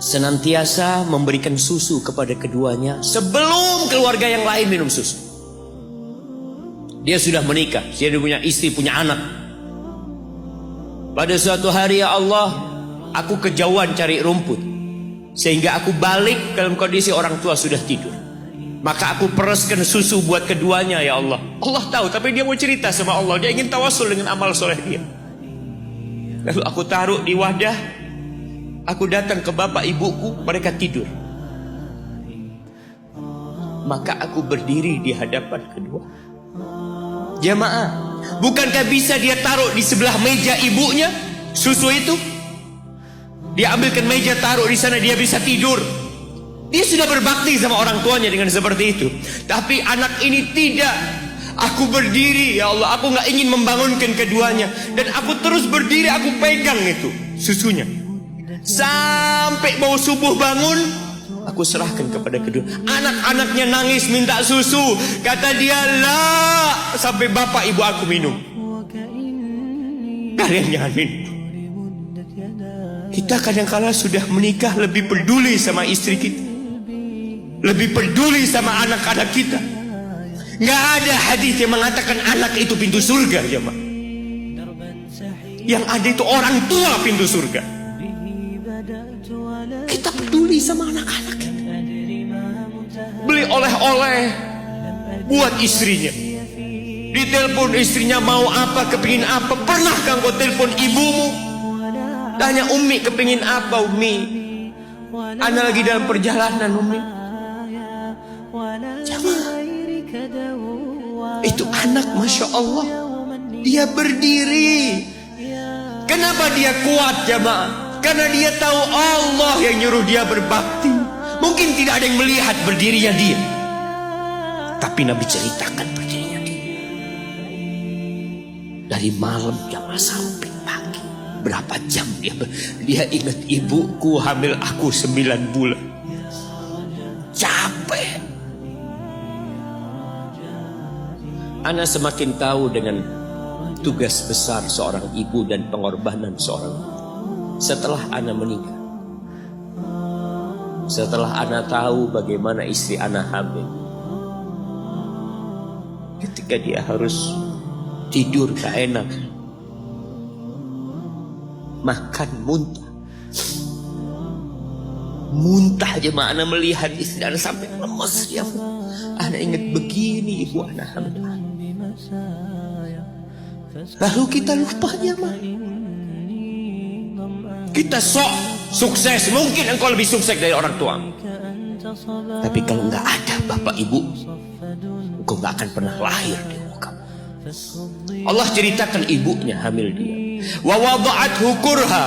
senantiasa memberikan susu kepada keduanya sebelum keluarga yang lain minum susu. Dia sudah menikah, dia punya istri, punya anak. Pada suatu hari, ya Allah, aku kejauhan cari rumput, sehingga aku balik dalam kondisi orang tua sudah tidur. Maka aku pereskan susu buat keduanya, ya Allah. Allah tahu, tapi dia mau cerita sama Allah. Dia ingin tawasul dengan amal soleh dia. Lalu aku taruh di wadah. Aku datang ke bapak ibuku, mereka tidur. Maka aku berdiri di hadapan kedua. Jamaah, bukankah bisa dia taruh di sebelah meja ibunya susu itu? Dia ambilkan meja, taruh di sana, dia bisa tidur. Dia sudah berbakti sama orang tuanya dengan seperti itu. Tapi anak ini tidak. Aku berdiri, ya Allah, aku gak ingin membangunkan keduanya. Dan aku terus berdiri, aku pegang itu susunya. Sampai mau subuh bangun, aku serahkan kepada kedua. Anak-anaknya nangis minta susu. Kata dia, lah, sampai bapak ibu aku minum. Kalian jangan minum. Kita kadang-kala sudah menikah lebih peduli sama istri kita, lebih peduli sama anak-anak kita. Nggak ada hadis yang mengatakan anak itu pintu surga, jemaah. Yang ada itu orang tua pintu surga. Kita peduli sama anak-anak kita. Beli oleh-oleh buat istrinya. Ditelepon istrinya mau apa, kepingin apa. Pernahkah engkau telepon ibumu? Tanya, Umi kepingin apa, Umi? Ana lagi dalam perjalanan, Umi. Jamaah, itu anak, Masya Allah, dia berdiri. Kenapa dia kuat, jamaah? Karena dia tahu Allah yang nyuruh dia berbakti. Mungkin tidak ada yang melihat berdirinya dia, tapi Nabi ceritakan berdirinya dia. Dari malam jamaah sampai pagi, berapa jam dia ingat, ibuku hamil aku 9 bulan. Capek. Ana semakin tahu dengan tugas besar seorang ibu dan pengorbanan seorang ibu. Setelah Ana menikah, setelah Ana tahu bagaimana istri Ana hamil, ketika dia harus tidur gak enak, makan muntah aja, Ana melihat istri Ana sampai lemas dia. Ana ingat begini ibu Ana hamil. Lalu kita lupanya, mah. Kita sok sukses, mungkin engkau lebih sukses dari orang tua. Tapi kalau nggak ada bapak ibu, engkau nggak akan pernah lahir di muka. Allah ceritakan ibunya hamil dia. Wa wada'athu kurha,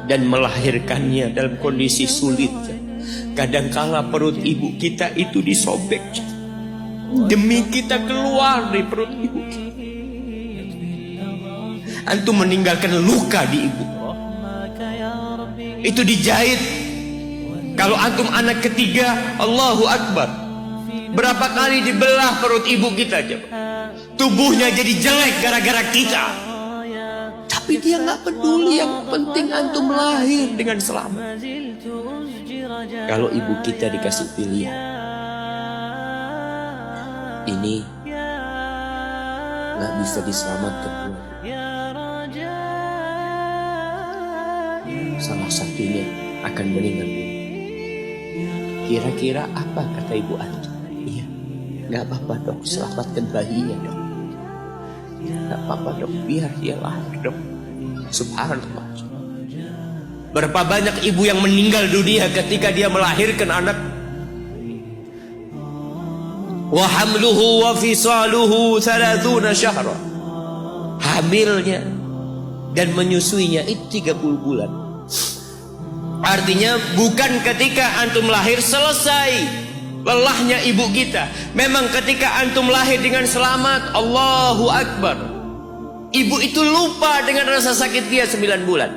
dan melahirkannya dalam kondisi sulit. Kadangkala perut ibu kita itu disobek demi kita keluar dari perut ibu kita. Antum meninggalkan luka di ibu, itu dijahit. Kalau antum anak ketiga, Allahu Akbar, berapa kali dibelah perut ibu kita aja. Tubuhnya jadi jelek gara-gara kita. Tapi dia gak peduli, yang penting antum lahir dengan selamat. Kalau ibu kita dikasih pilihan, ini gak bisa diselamatkan, salah satunya akan meninggal. Kira-kira apa kata ibu antum? Iya, gak apa-apa dok, selamatkan bayinya dok. Gak apa-apa dok, biar dia lahir dok. Subhanallah. Berapa banyak ibu yang meninggal dunia ketika dia melahirkan anak. Wa hamluhu wa fisaluhu 30 syahra. Hamilnya dan menyusuinya itu 30 bulan. Artinya bukan ketika antum lahir selesai lelahnya ibu kita. Memang ketika antum lahir dengan selamat, Allahu Akbar, ibu itu lupa dengan rasa sakit dia 9 bulan.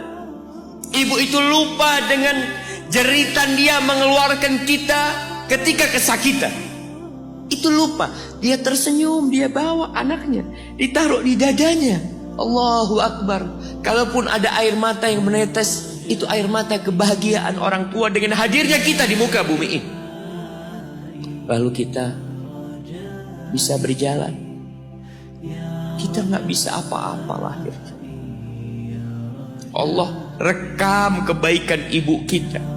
Ibu itu lupa dengan jeritan dia mengeluarkan kita ketika kesakitan. Itu lupa. Dia tersenyum, dia bawa anaknya, ditaruh di dadanya. Allahu Akbar. Kalaupun ada air mata yang menetes, Itu air mata kebahagiaan orang tua dengan hadirnya kita di muka bumi ini. Lalu kita bisa berjalan. Kita nggak bisa apa-apa lahir. Allah rekam kebaikan ibu kita.